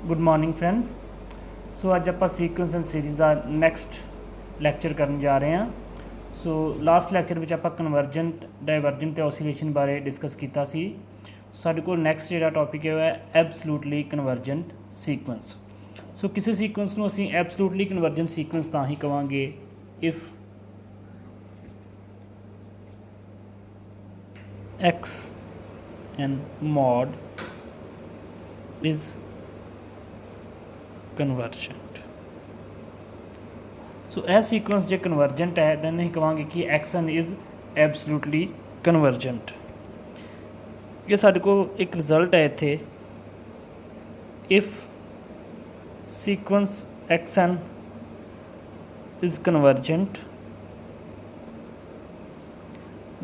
Good morning friends. So अज आप sequence and series का नैक्सट लैक्चर करने जा रहे हैं। सो लास्ट लैक्चर में आप कन्वर्जेंट डाइवर्जेंट तो ऑसीलेशन बारे डिस्कस किया सी। साडे कोल नैक्सट जिहड़ा टॉपिक है एब्सलूटली कन्वर्जेंट सीक्वेंस। सो किसी सीक्वेंस को असीं एब्सलूटली कन्वर्जेंट सीक्वेंस तां ही कहांगे if x and mod is convergent. So यह सीक्वेंस जो कन्वर्जेंट है दैन अं कहेंगे कि एक्सन इज़ एब्सलूटली कन्वर्जेंट। ये साडे को एक रिजल्ट है इत्थे if sequence x n is convergent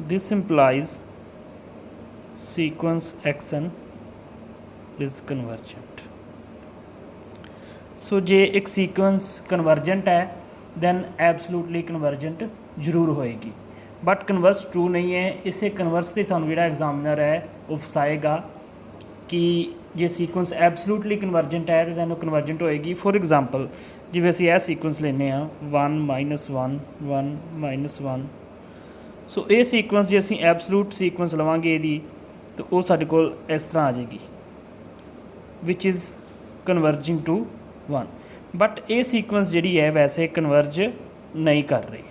this implies sequence x n is convergent. So जे एक सीक्वेंस कन्वर्जेंट है दैन एब्सलूटली कन्वर्जेंट जरूर होएगी, बट कन्वर्स ट्रू नहीं है। इसे कन्वर्स से सानू जिहड़ा एग्जामिनर है वो फसाएगा कि जे सीक्वेंस एब्सलूटली कन्वर्जेंट है दैन वो कन्वर्जेंट होएगी। फॉर एग्जाम्पल जिवें असीं यह सीक्वेंस लेने 1 -1 1 -1। सो ये सीक्वेंस जे असीं एब्सलूट सीक्वेंस लवांगे इहदी तो वो साडे कोल इस तरह आ जाएगी which is converging to 1, but ये सीक्वेंस जिहड़ी है वैसे कन्वर्ज नहीं कर रही।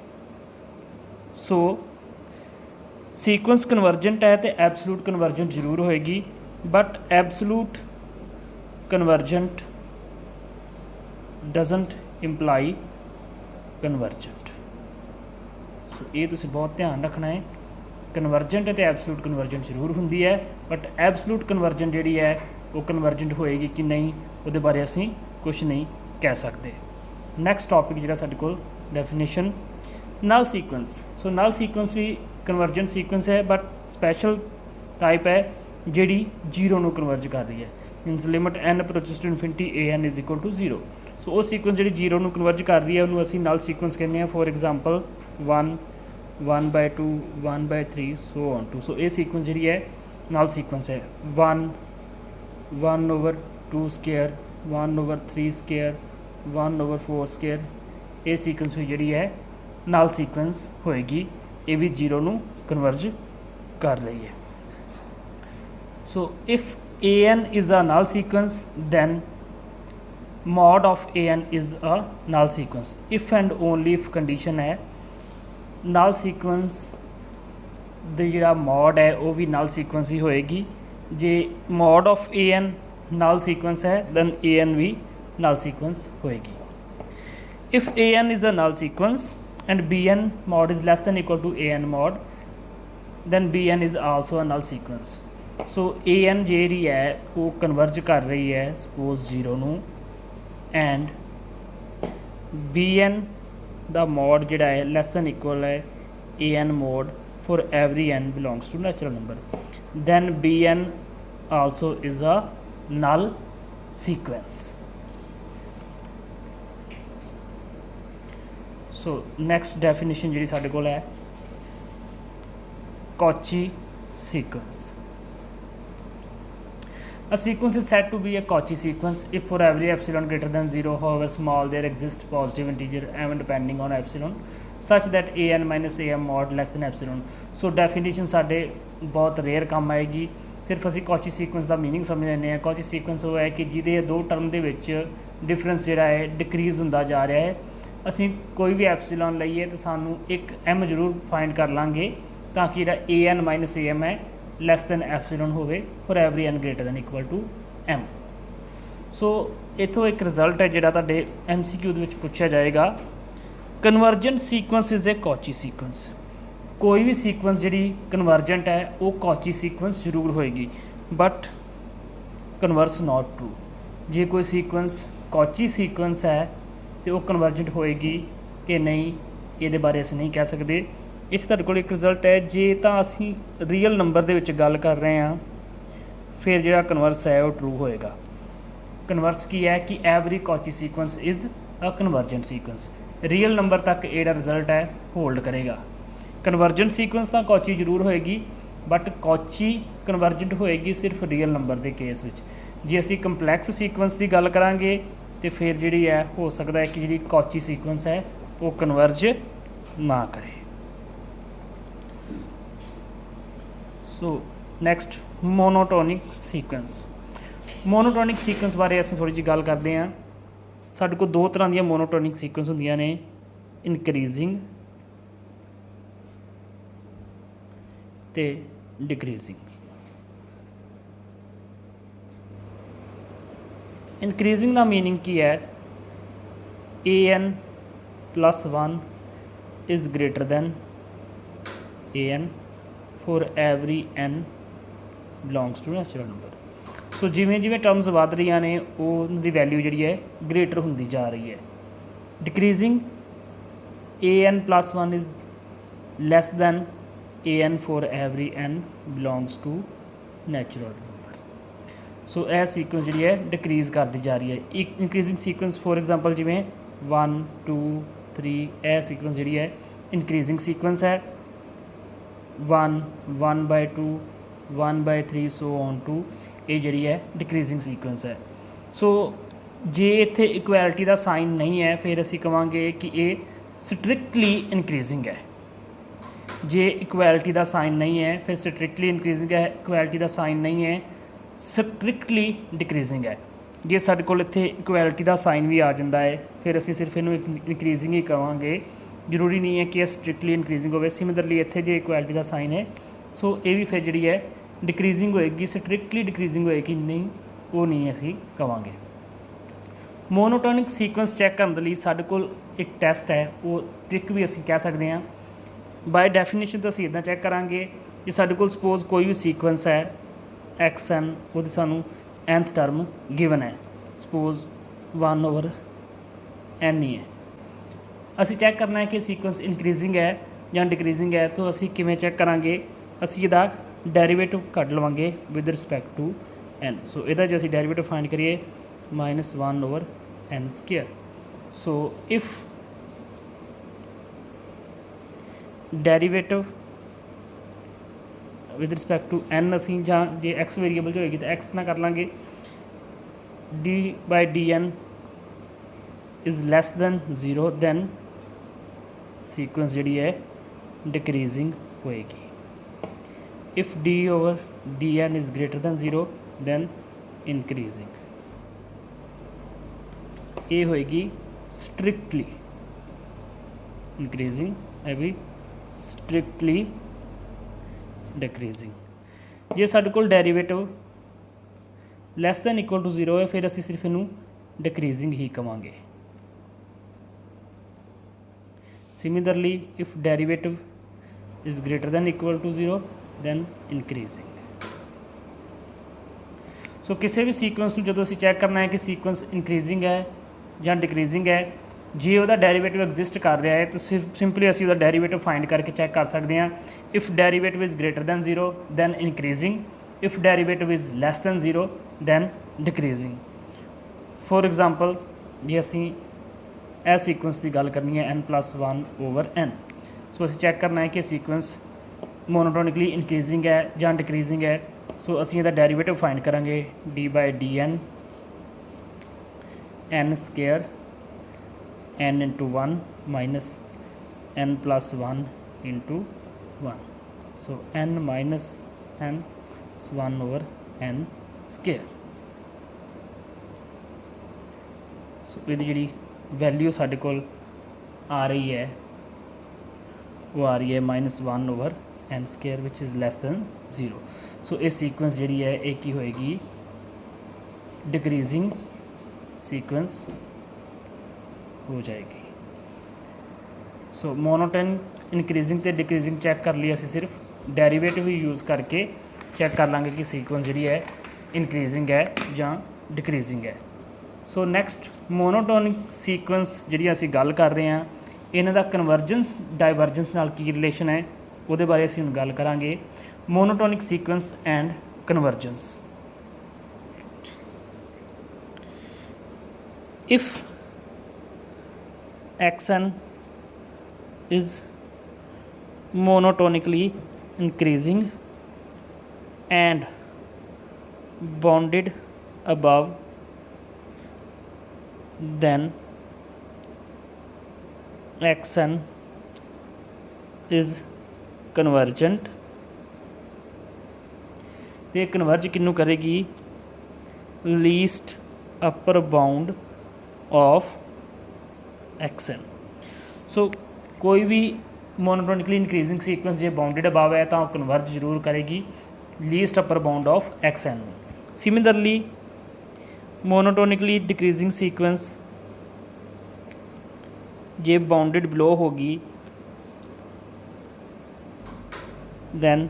सो सीक्वेंस कन्वर्जेंट है तो एब्सलूट कन्वर्जेंट जरूर होएगी, but absolute convergent doesn't imply convergent. So ये तुसीं बहुत ध्यान रखना है। कन्वर्जेंट है तो एब्सलूट कन्वर्जेंट जरूर होंदी है, बट एब्सलूट कन्वर्जेंट जिहड़ी है वो कन्वर्जेंट होएगी कि नहीं वो बारे असीं कुछ नहीं कह सकते। नैक्सट टॉपिक जिहड़ा साडे कोल definition null sequence. So null sequence भी कन्वर्जेंट सीक्वेंस है, बट स्पैशल टाइप है जिहड़ी जीरो नूं कन्वर्ज कर रही है। Means limit n approaches to infinity a n is equal to zero. So वो सीक्वेंस जिहड़ी जीरो नूं कन्वर्ज कर रही है उन्होंने असीं नल सीक्वेंस कहने हैं। For example 1 1/2 1/3 so on to. So ये सीक्वेंस जिहड़ी है नल सीक्वेंस है। 1 1/2 स्केयर 1/3 स्केयर 1/4 स्केयर ये सीक्वेंस जिहड़ी है नल सीक्वेंस होएगी, ये भी जीरो नूं कन्वर्ज कर रही है। So if a n is a null sequence then mod of a n is a null sequence. If and only if condition है नल सीक्वेंस दा जिहड़ा मॉड है वो भी नल सीक्वेंस ही होएगी। जे mod of a n null sequence है दैन ए एन भी नल सीक्वेंस होएगी। If a n is a null sequence and b n mod is less than equal to a n mod then b n is also a null sequence. So a n जी है वो converge कर रही है suppose zero नूं and b n दा mod जिहड़ा है लेस दैन इक्वल है ए n mod for every n belongs to natural number then b n also is a null sequence. So next definition जी साडे कोल है Cauchy sequence. A sequence is said to be a Cauchy sequence if for every epsilon greater than 0, however small, there exists positive integer m depending on epsilon such that a n minus a m mod less than epsilon। So definition साडे बहुत rare काम आएगी। सिर्फ असी Cauchy sequence का meaning समझ लेने हैं। कॉची सीक्वेंस वो है कि जिहदे दो टर्म के डिफरेंस जिहड़ा है डिक्रीज़ होंदा जा रहा है। असी कोई भी एप्सिलॉन लईए तो सानू एक एम जरूर फाइंड कर लांगे ताकि जिहड़ा a n minus a m है लैस दैन एप्सिलॉन होवे for every n greater than equal to m. So इथों एक रिजल्ट है जिहड़ा तुहाडे MCQ दे विच पुछया जाएगा। Convergent sequence is a Cauchy sequence. कोई भी सीक्वेंस जिहड़ी कन्वर्जेंट है वो कॉची सीक्वेंस जरूर होएगी, बट कन्वर्स नॉट ट्रू। जे कोई सीक्वेंस कॉची सीक्वेंस है तो वो कन्वर्जेंट होएगी कि नहीं ये बारे असीं नहीं कह सकते। इस तुहाडे कोल एक रिजल्ट है जे तां असीं रियल नंबर दे विच गल कर रहे हैं फिर जिहड़ा कन्वर्स है वो ट्रू होएगा। कन्वर्स की है कि every Cauchy sequence is a convergent sequence. Real number तक ये रिजल्ट है होल्ड करेगा। कन्वर्जेंट सीक्वेंस तो कॉची जरूर होएगी बट कॉची कन्वर्जेंट होएगी सिर्फ रियल नंबर के केस विच। जे असी कंपलैक्स सीक्वेंस की गल करांगे तो फिर जी है हो सकता है कि जी कॉची सीक्वेंस है वो कन्वर्ज ना करे। सो next monotonic sequence. Monotonic sequence बारे असीं थोड़ी जी गल करते हैं। साडे कोल दो तरह दी मोनोटोनिक सीक्वेंस होंदियां ने, इनक्रीजिंग ते डिक्रीजिंग। इनक्रीजिंग का मीनिंग की है, an plus 1 is greater than an for every n belongs to natural number. So जिमें जिमें टर्म्स वध रही ने उनकी वैल्यू जी है ग्रेटर होंदी जा रही है। Decreasing an plus 1 is less than an for every n belongs to natural number. So यह सीक्वेंस जी है डिक्रीज़ करती जा रही है। एक इनक्रीजिंग सीक्वेंस फॉर एग्जाम्पल जिमें 1 2 3 यह सीक्वेंस जी है इनक्रीजिंग सीक्वेंस है। 1 1/2 1/3 सो ऑन टू ये जी है डिक्रीजिंग सीक्वेंस है। सो जे इत्थे इक्वैलिटी का साइन नहीं है फिर असी कहांगे कि ये स्ट्रिक्टली इनक्रीजिंग है। जे इक्वैलिटी का साइन नहीं है फिर स्ट्रिक्टली इनक्रीजिंग है, इक्वैलिटी का साइन नहीं है स्ट्रिक्टली डिक्रीजिंग है। जे साडे कोल इत्थे इक्वैलिटी का साइन भी आ जाता है फिर असी सिर्फ इनू इनक्रीजिंग ही कहांगे, जरूरी नहीं है कि स्ट्रिक्टली इनक्रीजिंग हो। सिमिलरली इत्थे जे इक्वैलिटी का साइन है सो ये भी फिर जी है डिक्रीजिंग होएगी, स्ट्रिक्टली डिक्रीजिंग होएगी नहीं, वो नहीं असी कहांगे। मोनोटोनिक सीक्वेंस चैक करने लई साडे कोल एक टेस्ट है, वो ट्रिक भी असी कह सकते हैं। बाय डेफिनेशन तो असी इदां चैक करांगे कि साडे कोल सपोज कोई भी सीक्वेंस है XN, वो सानू nth टर्म गिवन है, सपोज 1/n ही है। असी चैक करना है कि सीक्वेंस इनक्रीजिंग है या डिक्रीजिंग है, तो असी किवें चैक करांगे, असी इहदा डेरीवेटिव कढ लवांगे with respect to n। So इहदा जे असी डेरीवेटिव फाइंड करिए -1/n²। So if derivative with respect to n असी जां जे x वेरीएबल जो होएगी तो x ना कर लाँगे, d/dn is less than 0, then sequence जी है डिक्रीजिंग होएगी। If d/dn is greater than 0 then increasing. ये होएगी स्ट्रिक्टली इनक्रीजिंग, है भी स्ट्रिक्टली डिक्रीजिंग। जे साडे कोल derivative less than equal to 0 है फिर असी सिर्फ इनू डिक्रीजिंग ही कहांगे। Similarly if derivative is greater than equal to 0 then increasing. So किसी भी सीक्वेंस जो असी चैक करना है कि सीक्वेंस इनक्रीजिंग है या डिक्रीजिंग है, जे वह डेरीवेटिव एग्जिस्ट कर रहा है तो सिर्फ सिंपली असी वह डेरीवेटिव फाइंड करके चैक कर सकते हैं। If derivative is greater than 0 then increasing, if derivative is less than 0 then decreasing. For example जे असी यह सीक्वेंस की गल करनी है n+1/n। सो असी चैक करना है कि सीक्वेंस मोनोटोनिकली इनक्रीजिंग है या डिक्रीजिंग है। सो असी इसका डेरीवेटिव फाइंड करांगे d/dn n² n × 1 minus n+1 × 1। सो n माइनस n/n²। सो ये जी वैल्यू साढ़े कोल आ रही है वो आ रही है -1/n² which is less than 0। So ये सीक्वेंस जी है एक ही होएगी डिक्रीजिंग सीक्वेंस हो जाएगी। सो मोनोटोन इनक्रीजिंग तो डिक्रीजिंग चैक कर लिए, असी सिर्फ डेरीवेटिव ही यूज़ करके चैक कर लाँगे कि सीक्वेंस जी है इनक्रीजिंग है या डिक्रीजिंग है। सो नैक्सट मोनोटोनिक सीक्वेंस जी असी गल कर रहे हैं, इन्हां दा कन्वर्जेंस डाइवर्जेंस नाल की रिलेशन है वो बारे असी हुण गल करांगे। Monotonic sequence and convergence. If xn is monotonically increasing and bounded above, then xn is convergent। ਤੇ ਕਨਵਰਜ ਕਿਹਨੂੰ ਕਰੇਗੀ? Least upper bound of xn। So ਕੋਈ ਵੀ ਮੋਨੋਟੋਨਿਕਲੀ ਇਨਕਰੀਜ਼ਿੰਗ ਸੀਕੁਐਂਸ ਜੇ ਬਾਉਂਡਡ ਅਬਵ ਹੈ ਤਾਂ ਉਹ ਕਨਵਰਜ ਜ਼ਰੂਰ ਕਰੇਗੀ least upper bound of xn। Similarly monotonically decreasing sequence ਜੇ ਬਾਉਂਡਡ ਬਿਲੋ ਹੋਗੀ then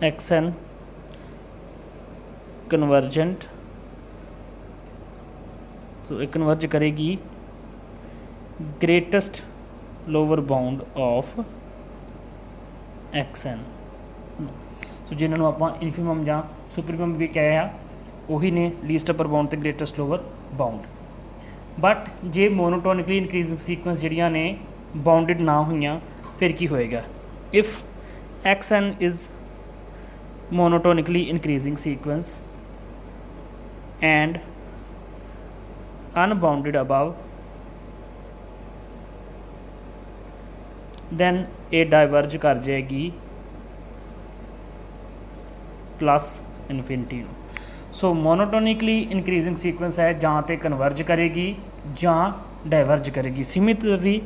xn convergent। तो ये कन्वर्ज करेगी greatest lower bound of xn। So जिन्होंने आप इनफिमम ਜਾਂ सुपरीमम भी कहे आ ਉਹੀ ने लीस्ट अपर बाउंड ਤੇ greatest lower bound. But J monotonically increasing sequence ਜਿਹੜੀਆਂ ने बाउंडेड ना ਹੋਈਆਂ फिर की होएगा? If xn is monotonically increasing sequence and unbounded above, then ये डाइवर्ज कर जाएगी प्लस इन्फिनिटी। सो मोनोटोनिकली इंक्रीजिंग सीक्वेंस है जां ते कन्वर्ज करेगी जां डाइवर्ज करेगी। Similarly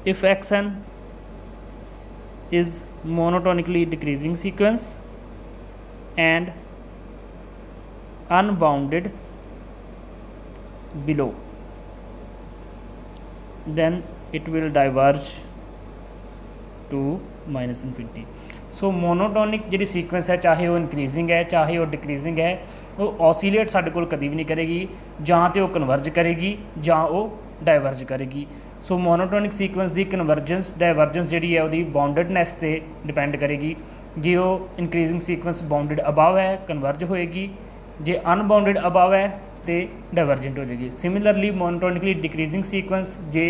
if xn is monotonically decreasing sequence and unbounded below, then it will diverge to minus infinity। So monotonic जी सीक्वेंस है चाहे वो इंक्रीजिंग है चाहे वो डिक्रीजिंग है वो ऑसीलेट साडे कोल कभी भी नहीं करेगी, जां तो वो कन्वर्ज करेगी जां वो डाइवर्ज करेगी। सो मोनोटोनिक सीक्वेंस की कन्वर्जेंस डाइवर्जेंस जी है वो बाउंडेडनैस से डिपेंड करेगी। जे वो इनक्रीजिंग सीक्वेंस बाउंडेड अबव है कन्वर्ज होएगी, जे अनबाउंडेड अबव है तो डाइवर्जेंट हो जाएगी। सिमिलरली मोनोटोनिकली डिक्रीजिंग सीक्वेंस जे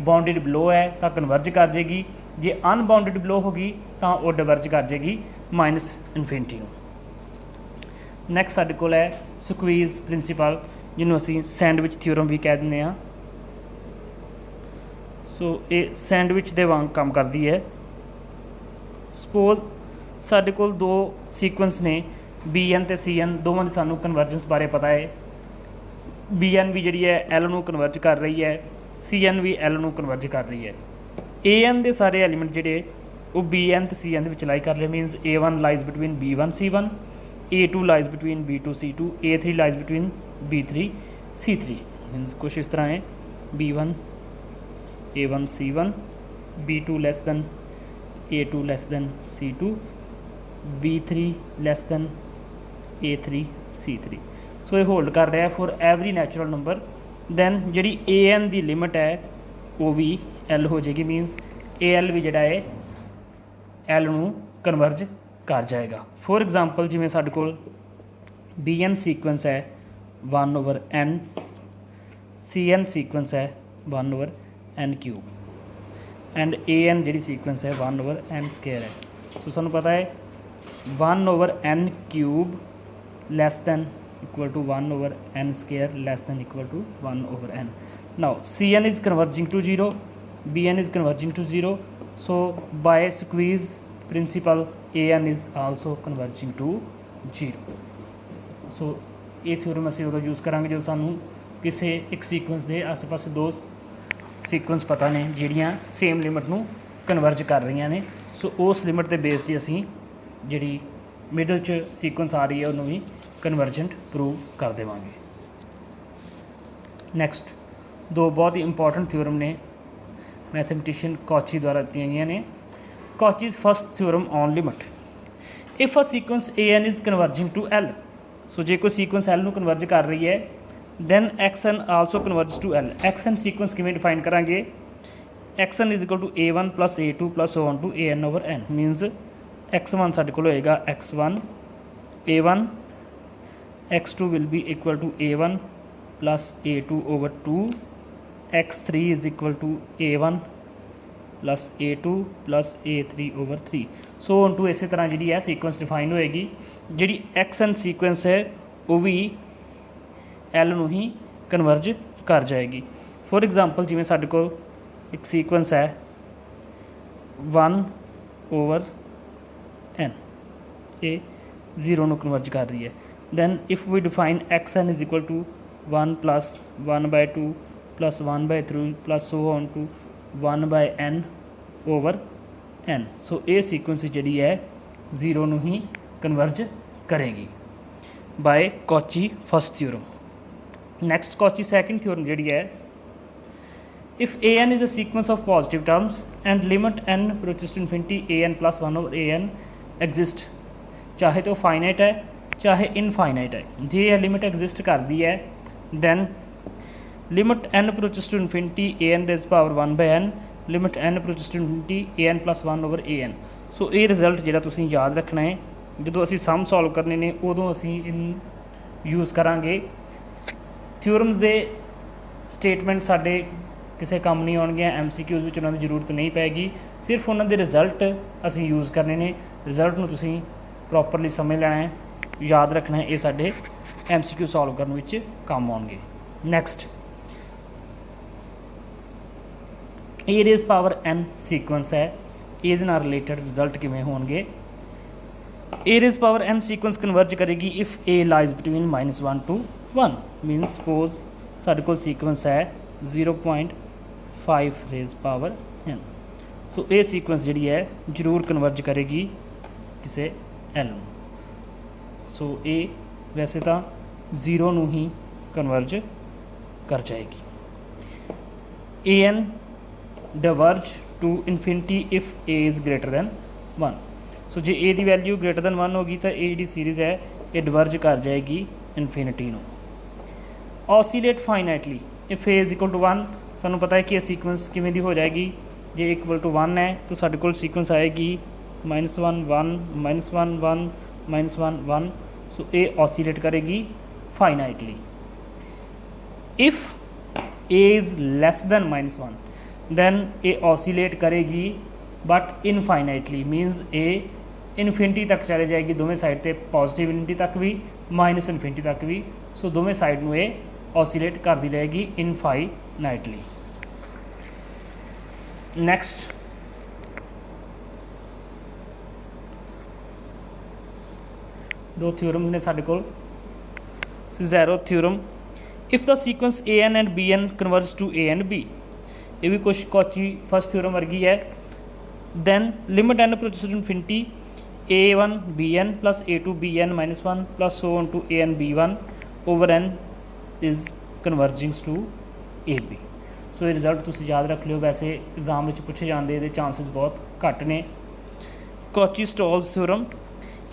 बाउंडेड बिलो है तो कन्वर्ज कर जाएगी, जे अनबाउंडेड बिलो होगी तो वो डाइवर्ज कर जाएगी माइनस इन्फिनिटी। नैक्सट साडे कोल है स्क्वीज़ प्रिंसीपल जिन्होंने असीं सैंडविच थ्योरम भी कह दिंदे हां। सो ये सैंडविच दे वांग काम करती है। सपोज साडे कोल दो सीक्वेंस ने BN ते CN दोवां दी सानू कन्वर्जेंस बारे पता है। BN भी जिहड़ी है L नू कन्वर्ज कर रही है, CN भी L नू कन्वर्ज कर रही है। AN दे सारे एलीमेंट जिहड़े वो BN ते CN दे विच लाई कर रहे, means A1 lies between B1 C1, A2 lies between B2 C2, A3 lies between B3 C3। Means कुछ इस तरह है B1 A1 C1, B2 less than A2 less than C2, B3 less than A3 C3। So ये hold कर रहा है for every natural number. Then जी AN की लिमिट है वो भी L हो जाएगी, मीनस AL भी जोड़ा है L नू कन्वर्ज कर जाएगा। फॉर एग्जाम्पल जिमें साडे कोल BN सीक्वेंस है 1/n, CN सीक्वेंस है 1/n क्यूब एंड AN जी सीक्वेंस है 1/n स्केयर है। सो सानू पता है 1/n cube less than equal to 1/n square less than equal to 1/n। Now CN is converging to 0, BN is converging to 0। So by squeeze principle AN is also converging to 0। So ये theorem असीं उदों use करांगे जो सानू किसी एक sequence के आसे पासे दो सीक्वेंस पता ने जिहड़ियां सेम लिमिट नू कन्वर्ज कर रही ने। सो उस लिमिट के बेस ते असीं जिहड़ी मिडल च सीक्वेंस आ रही है उन्होंने भी कन्वर्जेंट प्रूव कर देवांगे। नैक्सट दो बहुत ही इंपॉर्टेंट थ्योरम ने मैथमेटिशियन कॉची द्वारा दी गई ने। Cauchy's first theorem on limit. If a sequence AN is converging to L, so जे कोई सीक्वेंस L नू कन्वर्ज कर रही है then xn also converges to L। xn sequence किमें डिफाइन करांगे? xn is equal to A1 plus A2 plus on to AN/n। Means x1 साडे कोल होएगा x1 A1, x2 will be equal to A1 plus A2/2, x3 is equal to A1 plus A2 plus A3 over 3 so on to इस तरह जी है sequence define होएगी। जी XN sequence है वो भी L नूं ही कन्वर्ज कर जाएगी। फॉर एग्जाम्पल जिवें साडे कोल एक सीक्वेंस है 1 ओवर n, ये 0 नूं कन्वर्ज कर रही है। Then if we define XN is equal to 1 plus 1/2 plus 1/3 plus so on to 1/n over n, so ये सीक्वेंस जी है 0 नूं ही कन्वर्ज करेगी by Cauchy first theorem. Next Cauchy second theorem जी है, if an is a sequence of positive terms and limit n approaches to infinity an plus 1 over an exist, चाहे तो फाइनाइट है चाहे इनफाइनाइट है, जे यह लिमिट एग्जिस्ट करती है then limit n approaches to infinity an raised power 1/n limit n approaches to infinity an plus 1 over an। So ये result जो तुसीं याद रखना है जो असी सम सॉल्व करने ने उदों असी इन यूज़ करांगे। थ्योरम्स दे स्टेटमेंट साडे किसी काम नहीं आउणगे, MCQs विच उन्हां दी जरूरत नहीं पैगी, सिर्फ उन्हां दे रिजल्ट असी यूज़ करने ने। रिजल्ट नूं तुसीं प्रॉपरली समझ लेना है, याद रखना है, ये साडे MCQ सॉल्व करने विच काम आउणगे। Next a raise power n sequence है, ये रिलेटेड रिजल्ट किवें होणगे। A raise power n sequence converge करेगी if a lies between -1 to 1, means suppose साडे कोल सीक्वेंस है 0.5 रेज़ पावर n, सो ये सीक्वेंस जी है जरूर कन्वर्ज करेगी किसी L नूं। सो ये वैसे तो 0 नूं ही कन्वर्ज कर जाएगी। an diverge to infinity if a is greater than 1, so जे a की वैल्यू ग्रेटर दैन 1 होगी तो a की सीरीज़ है ये डिवर्ज कर जाएगी इनफिनिटी नूं। Oscillate finitely if a is equal to 1, सानू पता है कि यह सीक्वेंस किवें दी हो जाएगी, जे इक्वल टू 1 है तो साडे कोल सीक्वेंस आएगी -1 1 -1 1 -1 1, सो ये ऑसीलेट करेगी finitely. If a is less than -1 then ये ऑसीलेट करेगी but infinitely, minus a infinity तक चले जाएगी, दोवें साइड ते पॉजिटिव इनफिनिटी तक भी माइनस इनफिनिटी तक भी, सो दोवें साइड में ये ऑसीलेट करती रहेगी इनफाइनाइटली। नैक्सट दो थ्योरम्स ने साडे कोल। Cesaro theorem, if the sequence an and bn converge to a and b, ये भी कुछ कॉची फर्स्ट थ्योरम वर्गी है। Then limit n approaches to infinity a1 bn plus a2 bn -1 plus so on to an b1 over n is converges to ab। So ये result तुसीं याद रख लियो, वैसे एग्जाम में पूछे जाते ये चांसिस बहुत घट ने। Cauchy Stolz theorem,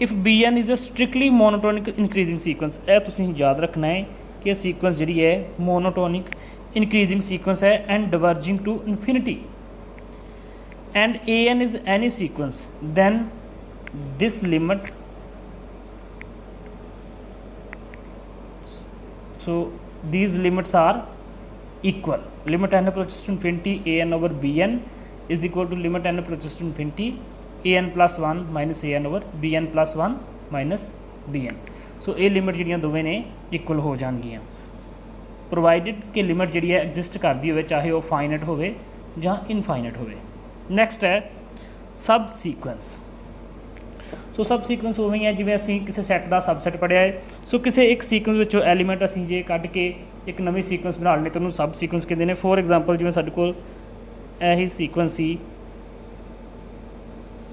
if bn is a strictly monotonic increasing sequence, यह तुसीं याद रखना है कि सीक्वेंस जी है मोनोटोनिक इंक्रीजिंग सीक्वेंस है and diverging to infinity, and an is any sequence then this limit, so these limits are equal. Limit n approaches to infinity an over bn is equal to limit n approaches to infinity an plus 1 minus an over bn plus 1 minus bn, सो ये limit जिहड़ियां दोवें ने equal हो जाएंगियां provided कि limit जी है exist करती हो, चाहे वह फाइनट हो या इनफाइनट हो। नैक्सट है सब सीक्वेंस। सो सब सीक्वेंस उवें है जिवें असीं किसी सैट का सबसैट पढ़िया है। सो किसी एक सीक्वेंस विचों एलीमेंट असीं जे कढ के एक नवीं सीक्वेंस बना लें तो उन्होंने सब सीक्वेंस कहते हैं। फॉर एग्जाम्पल जिवें साडे कोल यही सीक्वेंस सी,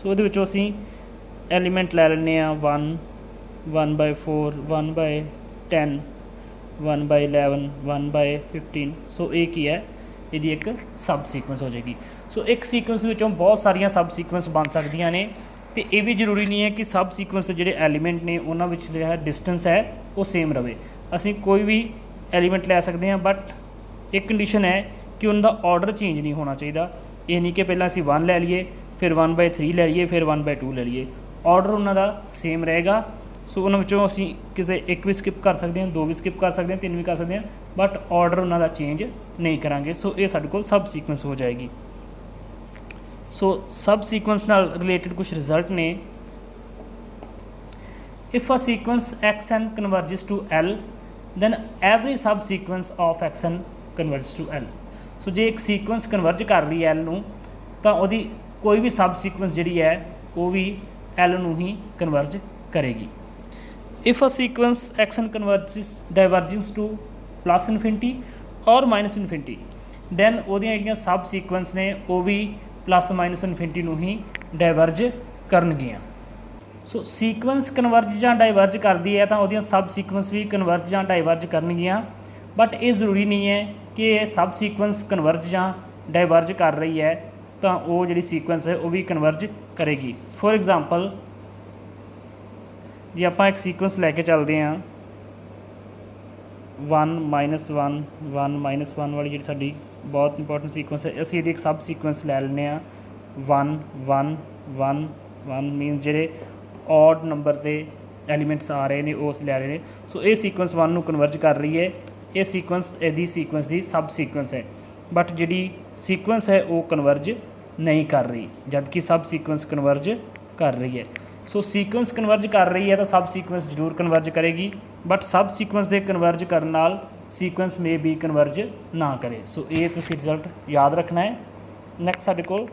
सो उहदे विचों असीं एलीमेंट लै लैंदे आ 1 1/4 1/10 1/11 1/15, सो ये की है यदी एक सब सीक्वेंस हो जाएगी। सो एक सीक्वेंस विचों बहुत सारिया सब सीक्वेंस बन सकदियां ने, तो ये भी जरूरी नहीं है कि सब सीक्वेंस के जोड़े एलीमेंट ने उन्होंने जो है डिस्टेंस है वो सेम रहे। असी कोई भी एलीमेंट लै सकते हैं, बट एक कंडीशन है कि उनका ऑर्डर चेंज नहीं होना चाहिए। ये नहीं कि पहले असी 1 लै लीए फिर 1/3 लै लीए फिर 1/2 लै लीए, ऑर्डर उन्होंने सेम रहेगा। सो उन्होंने असी किसी एक भी स्किप कर सकते हैं, 2 भी स्किप कर सकते हैं, 3 भी कर सकते हैं, बट ऑर्डर उन्होंने चेंज नहीं करांगे। सो ये साडे कोल सब सीक्वेंस हो जाएगी। ਸੋ ਸਬ ਸੀਕੁਐਂਸ ਨਾਲ ਰਿਲੇਟਡ ਕੁਝ ਰਿਜ਼ਲਟ ਨੇ। If a sequence xn converges to L then every subsequence of xn converges to L। ਸੋ ਜੇ ਇੱਕ ਸੀਕੁਐਂਸ ਕਨਵਰਜ ਕਰ ਰਹੀ ਹੈ L ਨੂੰ ਤਾਂ ਉਹਦੀ ਕੋਈ ਵੀ ਸਬ ਸੀਕੁਐਂਸ ਜਿਹੜੀ ਹੈ ਉਹ ਵੀ L ਨੂੰ ਹੀ ਕਨਵਰਜ ਕਰੇਗੀ। If a sequence xn diverges to plus infinity or minus infinity then ਉਹਦੀਆਂ ਜਿਹੜੀਆਂ ਸਬ ਸੀਕੁਐਂਸ ਨੇ ਉਹ ਵੀ ਪਲੱਸ ਮਾਈਨਸ ਇਨਫਿਨਿਟੀ ਨੂੰ ਹੀ ਡਾਇਵਰਜ ਕਰਨਗੀਆਂ। ਸੋ ਸੀਕੁਐਂਸ ਕਨਵਰਜ ਜਾਂ ਡਾਇਵਰਜ ਕਰਦੀ ਹੈ ਤਾਂ ਉਹਦੀਆਂ ਸਬ ਸੀਕੁਐਂਸ ਵੀ ਕਨਵਰਜ ਜਾਂ ਡਾਇਵਰਜ ਕਰਨਗੀਆਂ, ਬਟ ਇਹ ਜ਼ਰੂਰੀ ਨਹੀਂ ਹੈ ਕਿ ਇਹ ਸਬ ਸੀਕੁਐਂਸ ਕਨਵਰਜ ਜਾਂ ਡਾਇਵਰਜ ਕਰ ਰਹੀ ਹੈ ਤਾਂ ਉਹ ਜਿਹੜੀ ਸੀਕੁਐਂਸ ਹੈ ਉਹ ਵੀ ਕਨਵਰਜ ਕਰੇਗੀ। ਫੋਰ ਐਗਜ਼ਾਮਪਲ ਜੇ ਆਪਾਂ ਇੱਕ ਸੀਕੁਐਂਸ ਲੈ ਕੇ ਚੱਲਦੇ ਹਾਂ 1 -1 1 -1 ਵਾਲੀ ਜਿਹੜੀ ਸਾਡੀ ਬਹੁਤ ਇੰਪੋਰਟੈਂਟ ਸੀਕੁਐਂਸ ਹੈ, ਅਸੀਂ ਇਹਦੀ ਇੱਕ ਸਬ ਸੀਕੁਐਂਸ ਲੈ ਲੈਂਦੇ ਹਾਂ 1 1 1 1 ਮੀਨਸ ਜਿਹੜੇ ਔਡ ਨੰਬਰ ਦੇ ਐਲੀਮੈਂਟਸ ਆ ਰਹੇ ਨੇ ਉਹ ਅਸੀਂ ਲੈ ਰਹੇ ਨੇ। ਸੋ ਇਹ ਸੀਕੁਐਂਸ 1 ਨੂੰ ਕਨਵਰਜ ਕਰ ਰਹੀ ਹੈ, ਇਹ ਸੀਕੁਐਂਸ ਇਹਦੀ ਸੀਕੁਐਂਸ ਦੀ ਸਬ ਸੀਕੁਐਂਸ ਹੈ, ਬਟ ਜਿਹੜੀ ਸੀਕੁਐਂਸ ਹੈ ਉਹ ਕਨਵਰਜ ਨਹੀਂ ਕਰ ਰਹੀ, ਜਦ ਕਿ ਸਬ ਸੀਕੁਐਂਸ ਕਨਵਰਜ ਕਰ ਰਹੀ ਹੈ। ਸੋ ਸੀਕੁਐਂਸ ਕਨਵਰਜ ਕਰ ਰਹੀ ਹੈ ਤਾਂ ਸਬ ਸੀਕੁਐਂਸ ਜ਼ਰੂਰ ਕਨਵਰਜ ਕਰੇਗੀ, ਬਟ ਸਬ ਸੀਕੁਐਂਸ ਦੇ ਕਨਵਰਜ ਕਰਨ ਨਾਲ ਸੀਕੁਐਂਸ ਮੇ ਬੀ ਕਨਵਰਜ ਨਾ ਕਰੇ। ਸੋ ਇਹ ਤੁਸੀਂ ਰਿਜ਼ਲਟ ਯਾਦ ਰੱਖਣਾ ਹੈ। ਨੈਕਸਟ ਸਾਡੇ ਕੋਲ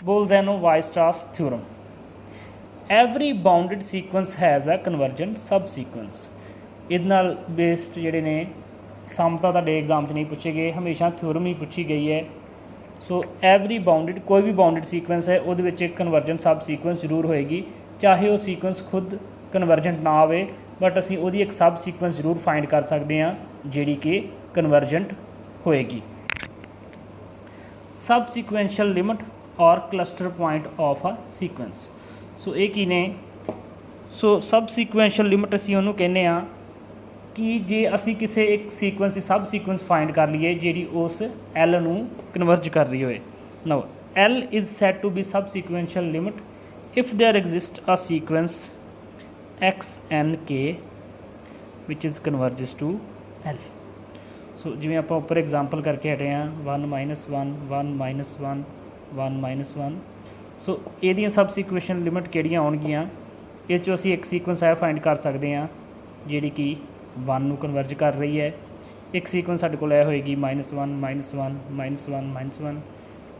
Bolzano Weierstrass theorem. Every bounded sequence has a convergent subsequence. ਇਹਦੇ ਨਾਲ ਬੇਸਡ ਜਿਹੜੇ ਨੇ ਸਮਤਾ ਤੁਹਾਡੇ ਐਗਜ਼ਾਮ 'ਚ ਨਹੀਂ ਪੁੱਛੇ ਗਏ, ਹਮੇਸ਼ਾ ਥਿਊਰਮ ਹੀ ਪੁੱਛੀ ਗਈ ਹੈ। ਸੋ ਐਵਰੀ ਬਾਉਂਡਡ ਕੋਈ ਵੀ ਬਾਉਂਡਡ ਸੀਕੁਐਂਸ ਹੈ ਉਹਦੇ ਵਿੱਚ ਇੱਕ ਕਨਵਰਜੈਂਟ ਸਬ ਸੀਕੁਐਂਸ ਜ਼ਰੂਰ ਹੋਏਗੀ, ਚਾਹੇ ਉਹ ਸੀਕੁਐਂਸ ਖੁਦ ਕਨਵਰਜੈਂਟ ਨਾ ਹੋਵੇ, ਬਟ ਅਸੀਂ ਉਹਦੀ ਇੱਕ ਸਬ ਸੀਕੁਐਂਸ ਜ਼ਰੂਰ ਫਾਈਂਡ ਕਰ ਸਕਦੇ ਹਾਂ ਜਿਹੜੀ ਕਿ ਕਨਵਰਜੈਂਟ ਹੋਏਗੀ। Subsequential limit or cluster point of a sequence. So ਇਹ ਕੀ ਨੇ? ਸੋ ਸਬ ਸੀਕੁਐਂਸ਼ੀਅਲ ਲਿਮਿਟ ਅਸੀਂ ਉਹਨੂੰ ਕਹਿੰਦੇ ਹਾਂ ਕਿ ਜੇ ਅਸੀਂ ਕਿਸੇ ਇੱਕ ਸੀਕੁਐਂਸ ਦੀ ਸਬ ਸੀਕੁਐਂਸ ਫਾਈਂਡ ਕਰ ਲਈਏ ਜਿਹੜੀ ਉਸ L ਨੂੰ ਕਨਵਰਜ ਕਰ ਰਹੀ ਹੋਏ। Now L is said to be subsequential limit if there exists a sequence xnk which is converges to L। ਸੋ ਜਿਵੇਂ ਆਪਾਂ ਉੱਪਰ ਐਗਜ਼ਾਮਪਲ ਕਰਕੇ ਹਟੇ ਹਾਂ 1 -1 1 -1 1 -1। ਸੋ ਇਹਦੀਆਂ ਸਬ ਸੀਕੁਐਂਸ਼ੀਅਲ ਲਿਮਿਟ ਕਿਹੜੀਆਂ ਆਉਣਗੀਆਂ? ਇਹ 'ਚੋਂ ਅਸੀਂ ਇੱਕ ਸੀਕੁਐਂਸ ਹੈ ਫਾਈਂਡ ਕਰ ਸਕਦੇ ਹਾਂ ਜਿਹੜੀ ਕਿ 1 ਨੂੰ ਕਨਵਰਜ ਕਰ ਰਹੀ ਹੈ। ਇੱਕ ਸੀਕੁਐਂਸ ਸਾਡੇ ਕੋਲ ਇਹ ਹੋਏਗੀ -1 -1 -1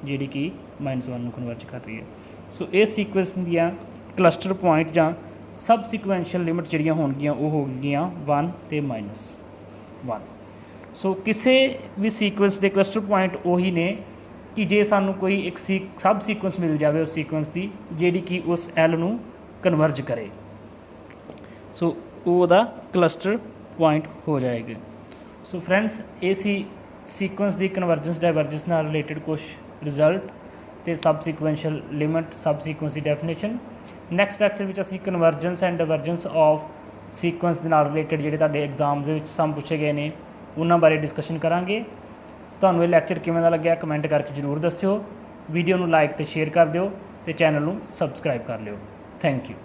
ਜਿਹੜੀ ਕਿ -1 ਨੂੰ ਕਨਵਰਜ ਕਰ ਰਹੀ ਹੈ। ਸੋ ਇਸ ਸੀਕੁਐਂਸ ਦੀਆਂ ਕਲਸਟਰ ਪੁਆਇੰਟ ਜਾਂ ਸਬ ਸੀਕੁਐਂਸ਼ੀਅਲ ਲਿਮਿਟ ਜਿਹੜੀਆਂ ਹੋਣਗੀਆਂ ਉਹ ਹੋਣਗੀਆਂ 1 ਤੇ -1। ਸੋ ਕਿਸੇ ਵੀ ਸੀਕੁਐਂਸ ਦੇ ਕਲਸਟਰ ਪੁਆਇੰਟ ਉਹੀ ਨੇ ਕਿ ਜੇ ਸਾਨੂੰ ਕੋਈ ਇੱਕ ਸਬ ਸੀਕੁਐਂਸ ਮਿਲ ਜਾਵੇ ਉਸ ਸੀਕੁਐਂਸ ਦੀ ਜਿਹੜੀ ਕਿ ਉਸ L ਨੂੰ ਕਨਵਰਜ ਕਰੇ, ਸੋ ਉਹਦਾ ਕਲਸਟਰ ਪੁਆਇੰਟ ਹੋ ਜਾਏਗਾ। ਸੋ ਫਰੈਂਡਸ ਇਹ ਸੀ ਸੀਕੁਐਂਸ ਦੀ ਕਨਵਰਜੈਂਸ ਡਾਇਵਰਜੈਂਸ ਨਾਲ ਰਿਲੇਟਡ ਕੁਛ ਰਿਜ਼ਲਟ ਅਤੇ ਸਬ ਸੀਕੁਐਂਸ਼ੀਅਲ ਲਿਮਿਟ, ਸਬ ਸੀਕੁਐਂਸ ਦੀ ਡੈਫੀਨੇਸ਼ਨ। ਨੈਕਸਟ ਲੈਕਚਰ ਵਿੱਚ ਅਸੀਂ ਕਨਵਰਜੈਂਸ ਐਂਡ ਡਾਇਵਰਜੈਂਸ ਆਫ ਸੀਕੁਐਂਸ ਦੇ ਨਾਲ ਰਿਲੇਟਡ ਜਿਹੜੇ ਤੁਹਾਡੇ ਐਗਜ਼ਾਮ ਦੇ ਵਿੱਚ ਸਮ ਪੁੱਛੇ ਗਏ ਨੇ ਉਹਨਾਂ ਬਾਰੇ ਡਿਸਕਸ਼ਨ ਕਰਾਂਗੇ। ਤੁਹਾਨੂੰ ਇਹ ਲੈਕਚਰ ਕਿਵੇਂ ਦਾ ਲੱਗਿਆ ਕਮੈਂਟ ਕਰਕੇ ਜ਼ਰੂਰ ਦੱਸਿਓ। ਵੀਡੀਓ ਨੂੰ ਲਾਈਕ ਅਤੇ ਸ਼ੇਅਰ ਕਰ ਦਿਓ ਅਤੇ ਚੈਨਲ ਨੂੰ ਸਬਸਕ੍ਰਾਈਬ ਕਰ ਲਿਓ। Thank you.